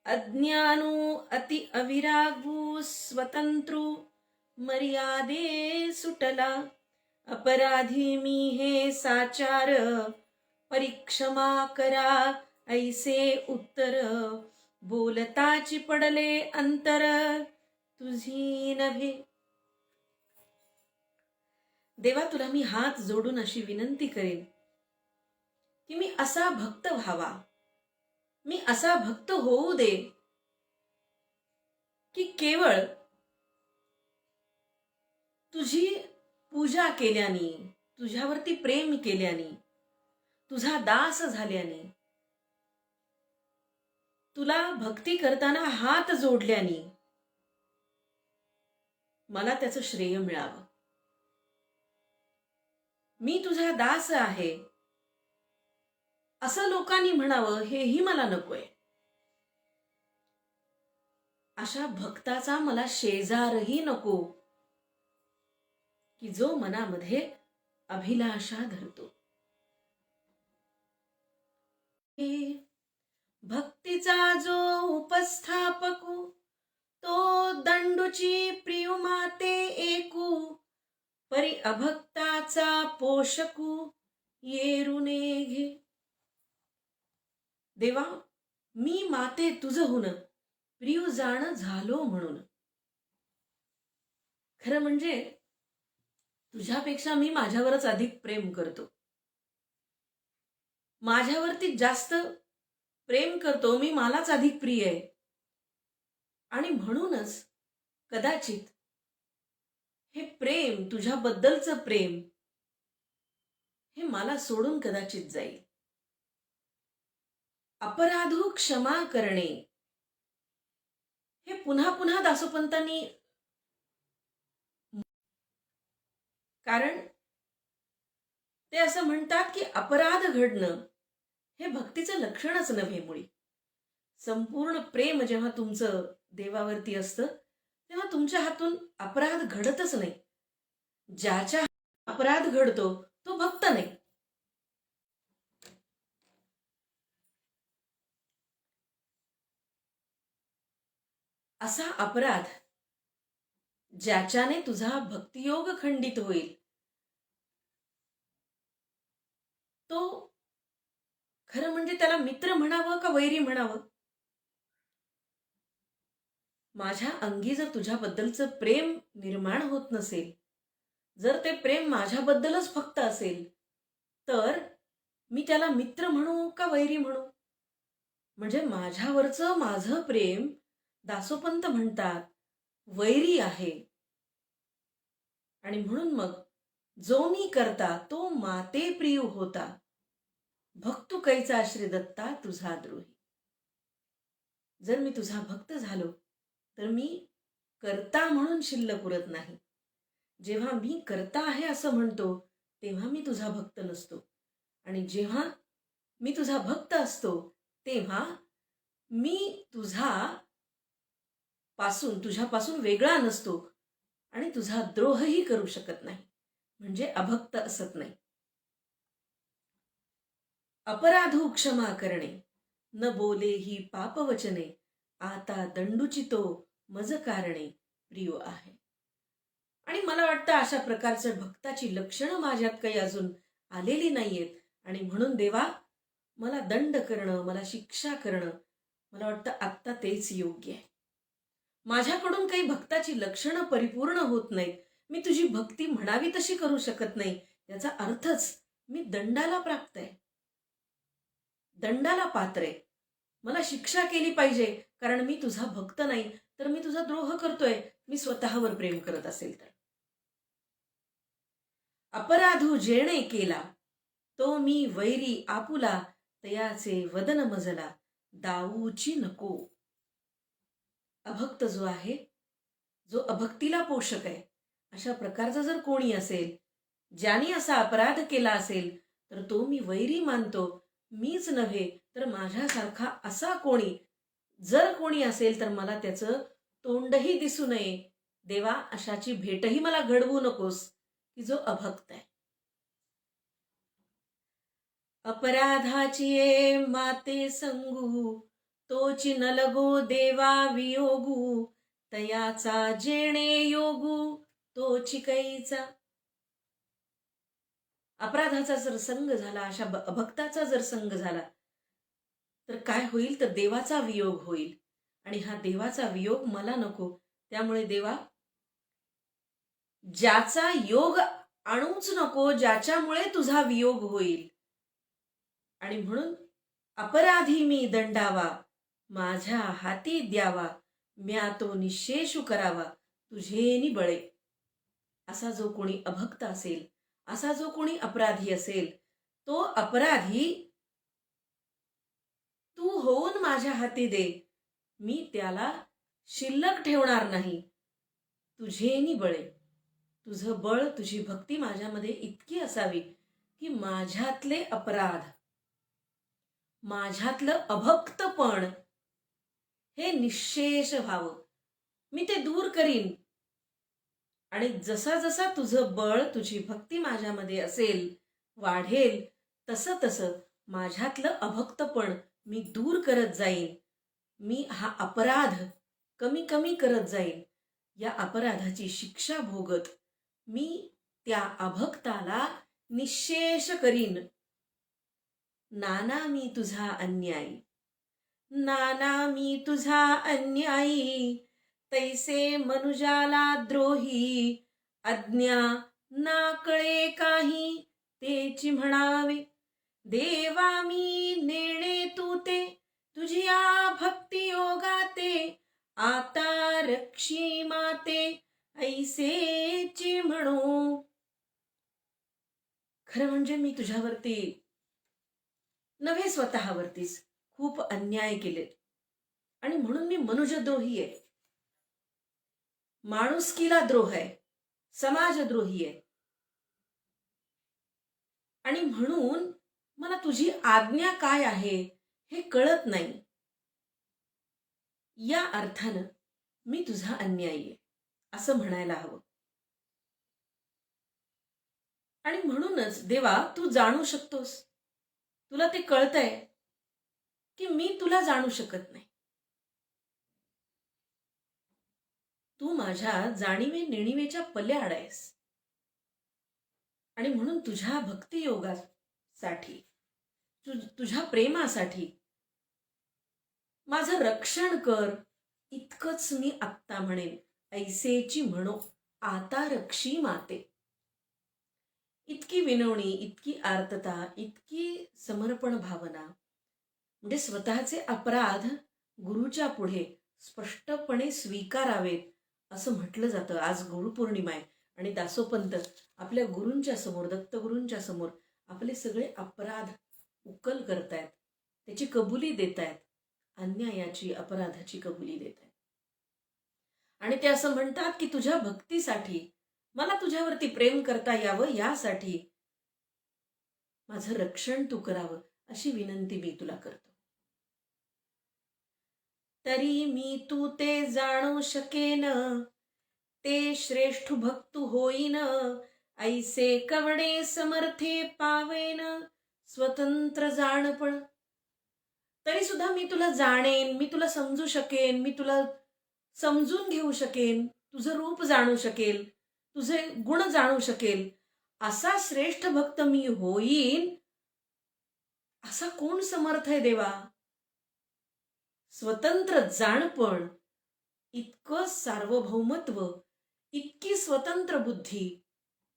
अज्ञानू अति अविरागू स्वतंत्रू, मर्यादे सुटला. अपराधी मी हे साचार, परिक्षमा करा ऐसे उत्तर. बोलताची पडले अंतर तुझी नव्हे. देवा, तुला मी हात जोडून अशी विनंती करेन की मी असा भक्त व्हावा, मी असा भक्त होऊ दे की केवळ तुझी पूजा केल्याने, तुझ्यावरती प्रेम केल्याने, तुझा दास झाल्याने, तुला भक्ती करताना हात जोडल्याने मला त्याचं श्रेय मिळावं. मी तुझा दास आहे असं लोकांनी म्हणावं हेही मला नकोय. अशा भक्ताचा मला शेजारही नको की जो मनामध्ये अभिलाषा धरतो. भक्तीचा जो उपस्थापकू तो दंडुची प्रियुमाते एकू परी अभक्ताचा पोषकू येरुने घे. देवा, मी माते तुझहून प्रिय जाण झालो म्हणून. खरं म्हणजे तुझ्यापेक्षा मी माझ्यावरच अधिक प्रेम करतो. माझ्यावरती जास्त प्रेम करतो मी, मलाच अधिक प्रिय आहे. आणि म्हणूनच कदाचित हे प्रेम, तुझ्याबद्दलचं प्रेम, हे मला सोडून कदाचित जाईल. अपराधू क्षमा करणे हे पुन्हा पुन्हा दासोपंतांनी, कारण ते असं म्हणतात की अपराध घडणं हे भक्तीचं लक्षणच नव्हे. मुळी संपूर्ण प्रेम जेव्हा तुमचं देवावरती असतं तेव्हा तुमच्या हातून अपराध घडतच नाही. ज्याच्या अपराध घडतो तो भक्त नाही. असा अपराध ज्याच्याने तुझा भक्तियोग खंडित होईल तो खरं म्हणजे त्याला मित्र म्हणावं का वैरी म्हणावं? माझ्या अंगी जर तुझ्याबद्दलचं प्रेम निर्माण होत नसेल, जर ते प्रेम माझ्याबद्दलच फक्त असेल, तर मी त्याला मित्र म्हणू का वैरी म्हणू? म्हणजे माझ्यावरचं माझं प्रेम दासोपंत म्हणतात वैरी आहे. आणि म्हणून मग जो मी करता तो माते प्रिय होता, भक्तू कैचा श्री दत्ता तुझा द्रोही. जर मी तुझा भक्त झालो तर मी करता म्हणून शिल्लक उरत नाही. जेव्हा मी करता आहे असं म्हणतो तेव्हा मी तुझा भक्त नसतो, आणि जेव्हा मी तुझा भक्त असतो तेव्हा मी तुझ्यापासून वेगळा नसतो आणि तुझा द्रोहही करू शकत नाही, म्हणजे अभक्त असत नाही. अपराधू क्षमा करणे, न बोले ही पापवचने, आता दंडुचितो मज कारणे प्रिय आहे. आणि मला वाटतं अशा प्रकारच्या भक्ताची लक्षणं माझ्यात काही अजून आलेली नाहीयेत, आणि म्हणून देवा मला दंड करणं, मला शिक्षा करणं, मला वाटतं आत्ता तेच योग्य आहे. माझ्याकडून काही भक्ताची लक्षणं परिपूर्ण होत नाहीत, मी तुझी भक्ती म्हणावी तशी करू शकत नाही, याचा अर्थच मी दंडाला प्राप्त आहे, दंडाला पात्र आहे. मला शिक्षा केली पाहिजे कारण मी तुझा भक्त नाही, तर मी तुझा द्रोह करतोय, मी स्वतःवर प्रेम करत असेल तर. अपराधू जेणे केला तो मी वैरी आपुला, तयाचे वदन मजला दाऊची नको. अभक्त जो आहे, जो अभक्तीला पोषक आहे, अशा प्रकारचा जर कोणी असेल, ज्याने असा अपराध केला असेल, तर तो मी वैरी मानतो. मीच नव्हे तर माझ्यासारखा असा कोणी जर कोणी असेल तर मला त्याचं तोंडही दिसू नये. देवा, अशाची भेटही मला घडवू नकोस की जो अभक्त आहे. अपराधाची ये माते संगू, तोची न लगो देवा वियोगू, तयाचा जेणे योगू तोची कैचा. अपराधाचा जर संग झाला, अशा अभक्ताचा जर संग झाला, तर काय होईल तर देवाचा वियोग होईल, आणि हा देवाचा वियोग मला नको. त्यामुळे देवा, ज्याचा योग आणूच नको, ज्याच्यामुळे तुझा वियोग होईल. आणि म्हणून अपराधी मी दंडावा, माझ्या हाती द्यावा, म्या तो निशेषू करावा तुझेनी बळे. असा जो कोणी अभक्त असेल, असा जो कोणी अपराधी असेल, तो अपराधी तू होऊन माझ्या हाती दे, मी त्याला शिल्लक ठेवणार नाही. तुझेनी बळे, तुझं बळ, तुझी भक्ती माझ्यामध्ये इतकी असावी की माझ्यातले अपराध, माझ्यातलं अभक्तपण हे निःशेष व्हावं. मी ते दूर करीन. आणि जसा जसा तुझं बळ, तुझी भक्ती माझ्यामध्ये असेल, वाढेल, तसं तसं माझ्यातलं अभक्तपण मी दूर करत जाईन. मी हा अपराध कमी कमी करत जाईन. या अपराधाची शिक्षा भोगत मी त्या अभक्ताला निःशेष करीन. नाना मी तुझा अन्यायी, नाना मी तुझा अन्यायी, तैसे मनुजाला द्रोही, अज्ञा ना कळे काही तेची म्हणावे. देवा मी नेणे तू ते, तुझिया भक्ती योगाते, आता रक्षी माते ऐसेची म्हणू. खरं म्हणजे मी तुझ्यावरती नव्हे, स्वतःवरतीच खूप अन्याय केलेत आणि म्हणून मी मनुजद्रोही आहे, माणुसकीला द्रोह आहे, समाजद्रोही आहे. आणि म्हणून मला तुझी आज्ञा काय आहे हे कळत नाही. या अर्थानं मी तुझा अन्यायी आहे असं म्हणायला हवं. आणि म्हणूनच देवा, तू जाणू शकतोस, तुला ते कळतंय की मी तुला जाणू शकत नाही. तू माझ्या जाणीवे नेणीवेच्या पल्याड आहेस. आणि म्हणून तुझ्या भक्तियोगासाठी, तुझ्या प्रेमासाठी माझं रक्षण कर, इतकंच मी आत्ता म्हणेन. ऐसेची म्हणो आता रक्षी माते. इतकी विनवणी, इतकी आर्तता, इतकी समर्पण भावना, म्हणजे स्वतःचे अपराध गुरुच्या पुढे स्पष्टपणे स्वीकारावेत असं म्हटलं जातं. आज गुरुपौर्णिमा आहे आणि दासोपंत आपल्या गुरूंच्या समोर, दत्तगुरूंच्या समोर आपले सगळे अपराध उकल करतायत, त्याची कबुली देतायत, अन्यायाची, अपराधाची कबुली देतायत. आणि ते असं म्हणतात की तुझ्या भक्तीसाठी, मला तुझ्यावरती प्रेम करता यावं यासाठी माझं रक्षण तू करावं अशी विनंती मी तुला करतो. तरी मी तू ते जाणू शकेन, ते श्रेष्ठ भक्तू होईन, ऐसे कवडे समर्थे पावेन स्वतंत्र जाणपण. तरी सुद्धा मी तुला जाणेन, मी तुला समजू शकेन, मी तुला समजून घेऊ शकेन, तुझं रूप जाणू शकेल, तुझे गुण जाणू शकेल, असा श्रेष्ठ भक्त मी होईन. असा कोण समर्थ आहे देवा? स्वतंत्र जाणपण, इतकं सार्वभौमत्व, इतकी स्वतंत्र बुद्धी,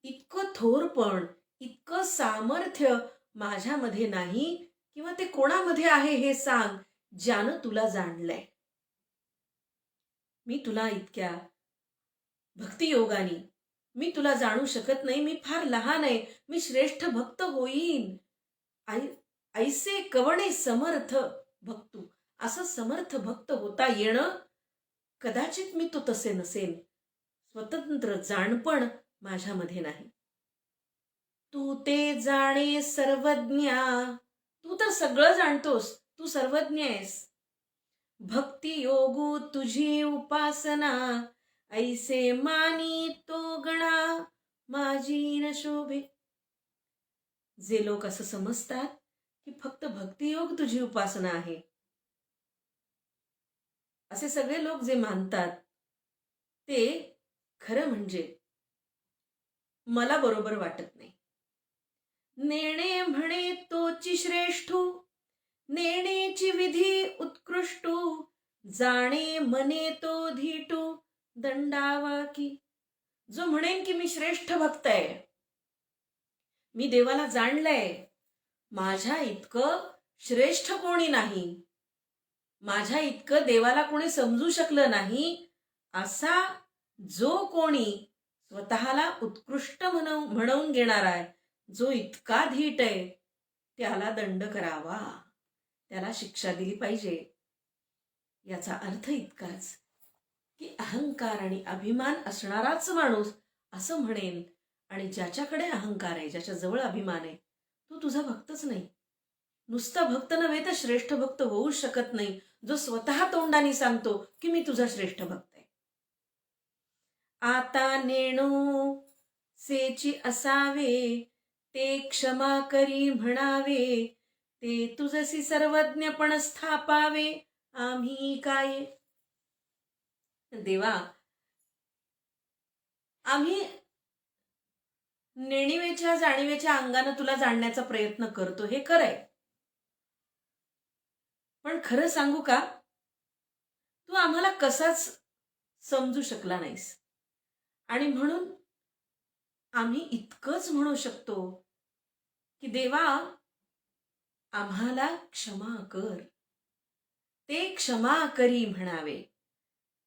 इतकं थोरपण, इतकं सामर्थ्य माझ्यामध्ये नाही. किंवा ते कोणामध्ये आहे हे सांग, ज्यानं तुला जाणलंय. मी तुला इतक्या भक्तियोगाने मी तुला जाणू शकत नाही. मी फार लहान आहे, मी श्रेष्ठ भक्त होईन. ऐसे कवणे समर्थ भक्तू, असं समर्थ भक्त होता येणं कदाचित मी तो तसे नसेन. स्वतंत्र जाणपण माझ्यामध्ये नाही. तू ते जाणे सर्वज्ञा, तू तर सगळं जाणतोस, तू सर्वज्ञ आहेस. भक्ती योगू तुझी उपासना, ऐसे मानी तो गणा माझी न शोभे. जे लोक असं समजतात की फक्त भक्तियोग तुझी उपासना आहे, असे सगळे लोक जे मानतात, ते खरं म्हणजे मला बरोबर वाटत नाही. नेणे म्हणे तोची श्रेष्ठू, नेणेची विधी उत्कृष्टू, जाणे मने तो धीटू दंडावा की. जो म्हणेन की मी श्रेष्ठ भक्त आहे, मी देवाला जाणलंय, माझ्या इतकं श्रेष्ठ कोणी नाही, माझ्या इतकं देवाला कोणी समजू शकलं नाही, असा जो कोणी स्वतःला उत्कृष्ट म्हणवून घेणार आहे, जो इतका धीट आहे, त्याला दंड करावा, त्याला शिक्षा दिली पाहिजे. याचा अर्थ इतकाच की अहंकार आणि अभिमान असणाराच माणूस असं म्हणेन. आणि ज्याच्याकडे अहंकार आहे, ज्याच्या जवळ अभिमान आहे, तो तुझा भक्तच नाही. नुसता भक्त नव्हे तर श्रेष्ठ भक्त होऊच शकत नाही, जो स्वतः तोंडाने सांगतो की मी तुझा श्रेष्ठ भक्त आहे. आता नेणो सेची असावे, ते क्षमा करी म्हणावे, ते तुझसी सर्वज्ञपण स्थापावे, आम्ही काय. देवा, आम्ही नेणिवेच्या जाणीवेच्या अंगानं तुला जाणण्याचा प्रयत्न करतो, हे खरंय. पण खरं सांगू का, तू आम्हाला कसाच समजू शकला नाहीस. आणि म्हणून आम्ही इतकंच म्हणू शकतो की देवा, आम्हाला क्षमा कर. ते क्षमा करी म्हणावे,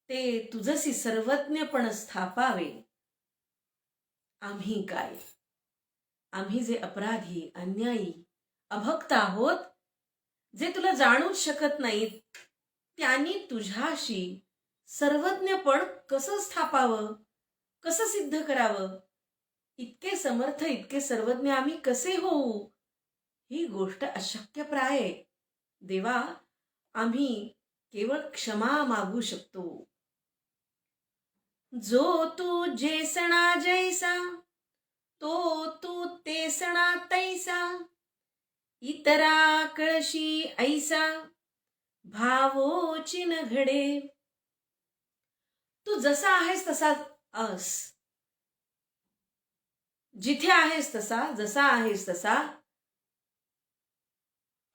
ते तुझसी सर्वज्ञपण स्थापावे, आम्ही काय. आम्ही जे अपराधी, अन्यायी, अभक्त आहोत, जे तुला जाणूच शकत नाहीत, त्यांनी तुझ्याशी सर्वज्ञपण कसं स्थापावं, कसं सिद्ध करावं. इतके समर्थ, इतके सर्वज्ञ आम्ही कसे होऊ. ही गोष्ट अशक्यप्राय आहे. देवा, आम्ही केवळ क्षमा मागू शकतो. जो तू जेसणा जैसा, तो तू तेसणा तैसा, इतरा कळशी ऐसा, भावोची न घडे. तू जसा आहेस तसा अस, जिथे आहेस तसा, जसा आहेस तसा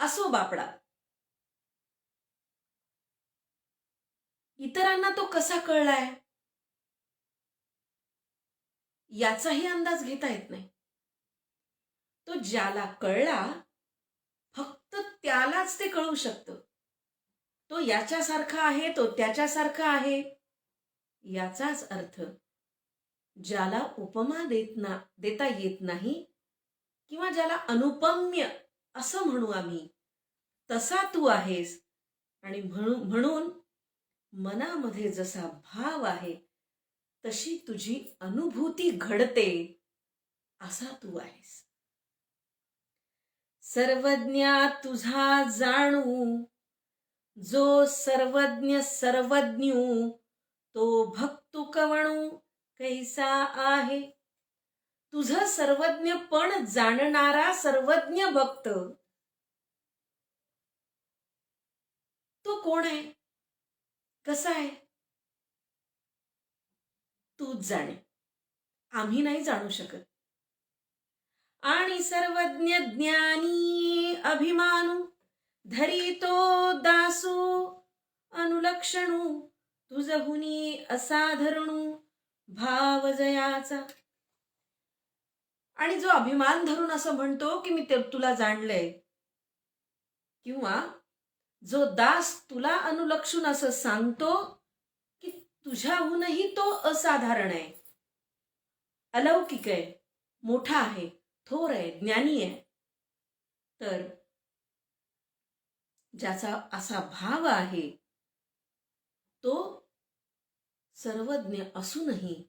असो बापडा. इतरांना तो कसा कळलाय याचाही अंदाज घेता येत नाही. तो ज्याला कळला, फक्त त्यालाच ते कळू शकतं. तो याच्यासारखा आहे, तो त्याच्यासारखा आहे, याचाच अर्थ ज्याला उपमा देता येत नाही, किंवा ज्याला अनुपम्य असं म्हणू आम्ही, तसा तू आहेस. आणि म्हणून मनामध्ये जसा भाव आहे तशी तुझी अनुभूती घडते, असा तू आहेस. सर्वज्ञा तुझा जाणू, जो सर्वज्ञ सर्वज्ञू, तो भक्तु कवणू कैसा आहे. तुझं सर्वज्ञ पण जाणणारा सर्वज्ञ भक्त, तो कोण आहे, कसा आहे, तूच जाणे. आम्ही नाही जाणू शकत. आणि सर्वज्ञ ज्ञानी अभिमानू, धरी तो दासू अनुलक्षणू, तुझहुनी असाधरणू भाव जयाचा. आणि जो अभिमान धरून असं म्हणतो की मी तुला जाणलंय, किंवा जो दास तुला अनुलक्षून असं सांगतो की तुझ्याहूनही तो असाधारण आहे, अलौकिक आहे, मोठा आहे, थोर आहे, ज्ञानी आहे, तर ज्याचा असा भाव आहे तो सर्वज्ञ असूनही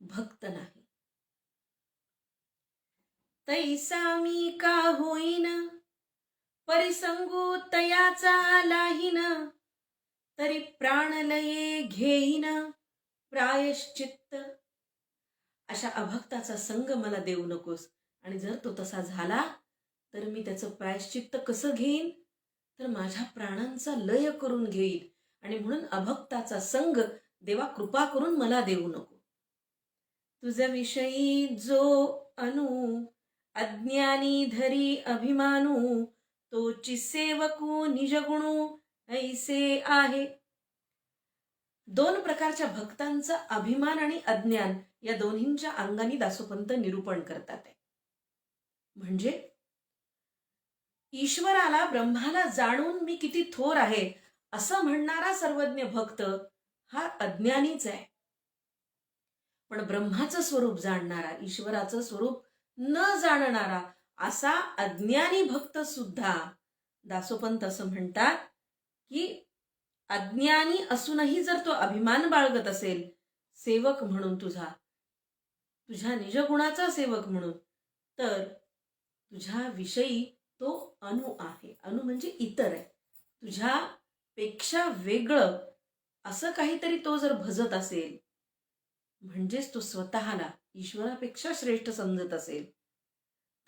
भक्त नाही. तैसा मी का होईन, परिसंगू तयाचा लाहीन, तरी प्राणलये घेईन प्रायश्चित्त. अशा अभक्ताचा संग मला देऊ नकोस. आणि जर तो तसा झाला तर मी त्याचं प्रायश्चित्त कसं घेईन, तर माझ्या प्राणांचा लय करून घेईन. आणि म्हणून अभक्ताचा संग देवा कृपा करून मला देऊ नको. तुझ्या विषयी जो अनु, अज्ञानी धरी अभिमानू, तोची सेवकू निजगुणू ऐसे आहे. दोन प्रकारच्या भक्तांचा अभिमान आणि अज्ञान या दोन्हींच्या अंगानी दासोपंत निरूपण करतात आहे. म्हणजे ईश्वराला, ब्रह्माला जाणून मी किती थोर आहे असं म्हणणारा सर्वज्ञ भक्त हा अज्ञानीच आहे. पण ब्रह्माचं स्वरूप जाणणारा, ईश्वराचं स्वरूप न जाणणारा असा अज्ञानी भक्त सुद्धा, दासोपंत असं म्हणतात की अज्ञानी असूनही जर तो अभिमान बाळगत असेल सेवक म्हणून तुझा, तुझ्या निजगुणाचा सेवक म्हणून, तर तुझ्याविषयी तो अनु आहे. अनु म्हणजे इतर आहे. तुझ्यापेक्षा वेगळं असं काहीतरी तो जर भजत असेल, म्हणजेच तो स्वतःला ईश्वरापेक्षा श्रेष्ठ समजत असेल,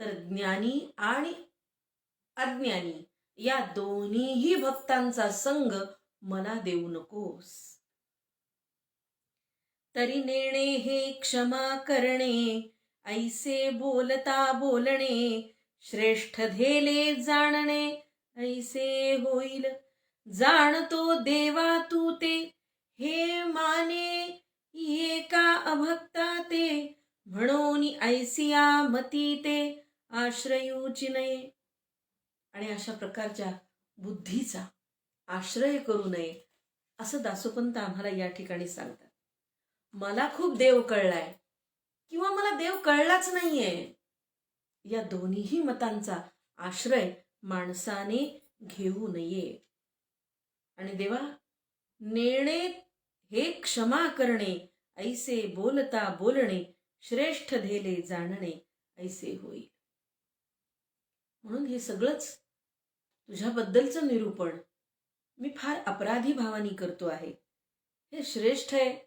तर ज्ञानी आणि अज्ञानी या दोन्हीही भक्तांचा संग मला देऊ नकोस. तरी नेणे हे क्षमा करणे, ऐसे बोलता बोलणे, श्रेष्ठ धेले जाणणे, ऐसे होईल. जाणतो देवा तू ते, हे माने एका अभक्ता ते, म्हणून ऐसिया मती ते, आश्रयूची नये. आणि अशा प्रकारच्या बुद्धीचा आश्रय करू नये असं दासोपंत आम्हाला या ठिकाणी सांगतात. मला खूप देव कळलाय किंवा मला देव कळलाच नाहीये, या दोन्हीही मतांचा आश्रय माणसाने घेऊ नये. आणि देवा, नेणे हे क्षमा करणे, ऐसे बोलता बोलणे, श्रेष्ठ धेले जाणणे, ऐसे होईल. म्हणून हे सगळंच तुझ्याबद्दलचं निरूपण मी फार अपराधी भावानी करतो आहे. हे श्रेष्ठ आहे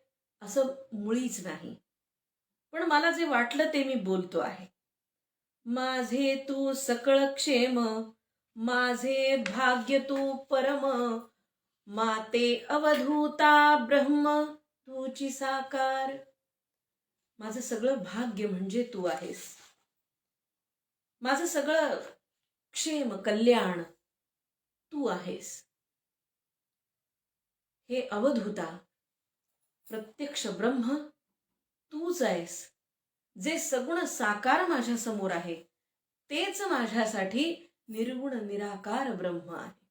असं मुळीच नाही, पण मला जे वाटलं ते मी बोलतो आहे. माझे तू सकळ क्षेम, माझे भाग्य तू परम, माते अवधूता ब्रह्म तूची साकार. माझं सगळं भाग्य म्हणजे तू आहेस. माझं सगळं क्षेम कल्याण तू आहेस. हे अवधूता प्रत्यक्ष ब्रह्म तूच आहेस. जे सगुण साकार माझ्या समोर आहे तेच माझ्यासाठी निर्गुण निराकार ब्रह्म आहे.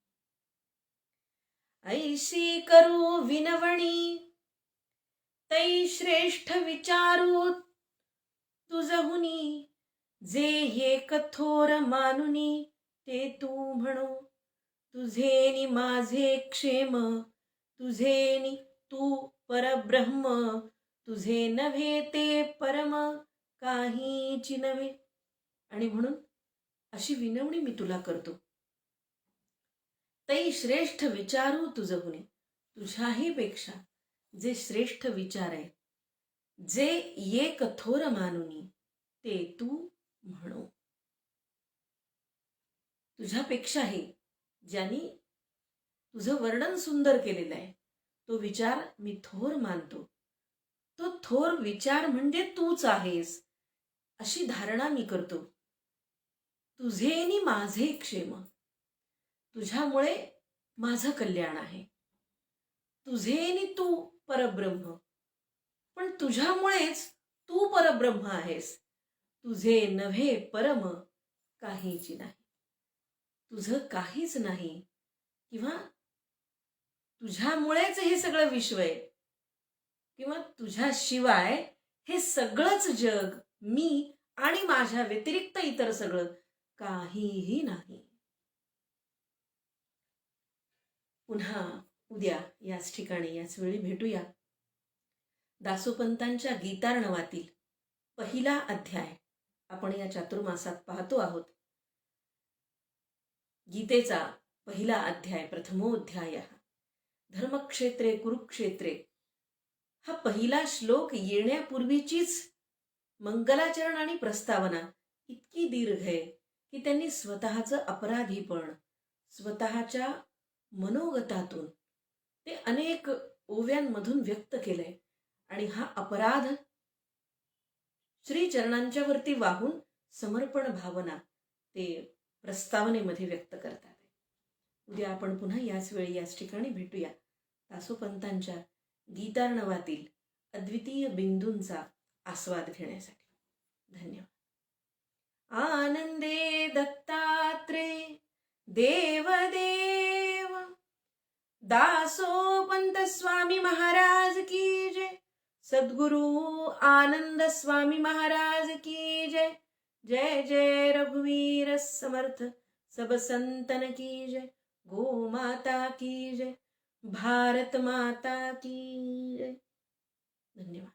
ऐशी करू विनवणी, तै श्रेष्ठ विचारू तुझहुनी, जे एक थोर मानुनी, ते तू म्हणो. तुझेनी माझे क्षेम, तुझेनी तू परब्रह्म, तुझे नव्हे ते परम काहीची नव्हे. आणि म्हणून अशी विनवणी मी तुला करतो. तै श्रेष्ठ विचारू तुझहुनी, तुझ्याही पेक्षा जे श्रेष्ठ विचार आहे, जे एक थोर मानुनी, ते तू म्हणो. तुझ्यापेक्षाही ज्यांनी तुझं वर्णन सुंदर केलेलं आहे, तो विचार मी थोर मानतो. तो थोर विचार म्हणजे तूच आहेस अशी धारणा मी करतो. तुझेनी माझे क्षेम, तुझ्यामुळे माझं कल्याण आहे. तुझेनी तू परब्रह्म, पण तुझ्यामुळेच तू परब्रह्म आहेस. तुझे नव्हे परम काहीची नाही. तुझं काहीच नाही किंवा तुझ्यामुळेच हे सगळं विश्व आहे किंवा तुझ्याशिवाय हे सगळंच जग, मी आणि माझ्या व्यतिरिक्त इतर सगळं काहीही नाही. पुन्हा उद्या याच ठिकाणी याच वेळी भेटूया. दासोपंतांच्या गीतार्णवातील पहिला अध्याय आपण या चातुर्मासात पाहतो आहोत. गीतेचा पहिला अध्याय, प्रथमोध्याय, धर्मक्षेत्रे कुरुक्षेत्रे, हा पहिला श्लोक येण्यापूर्वीचीच मंगलाचरण आणि प्रस्तावना इतकी दीर्घ आहे की त्यांनी स्वतःचं अपराधीपण स्वतःच्या मनोगतातून ते अनेक ओव्यांमधून व्यक्त केलंय. आणि हा अपराध श्रीचरणांच्या वरती वाहून समर्पण भावना ते प्रस्तावनेमध्ये व्यक्त करतात. उद्या आपण पुन्हा याच वेळी याच ठिकाणी भेटूया दासोपंतांच्या गीतार्णवातील अद्वितीय बिंदूंचा आस्वाद घेण्यासाठी. धन्यवाद. आनंदे दत्तात्रेय देवदेव, दासोपंत स्वामी महाराज की जय. सद्गुरु आनंद स्वामी महाराज की जय. जय जय रघुवीर समर्थ सब संतन की जय. गो माता की जय. भारत माता की जय. धन्यवाद.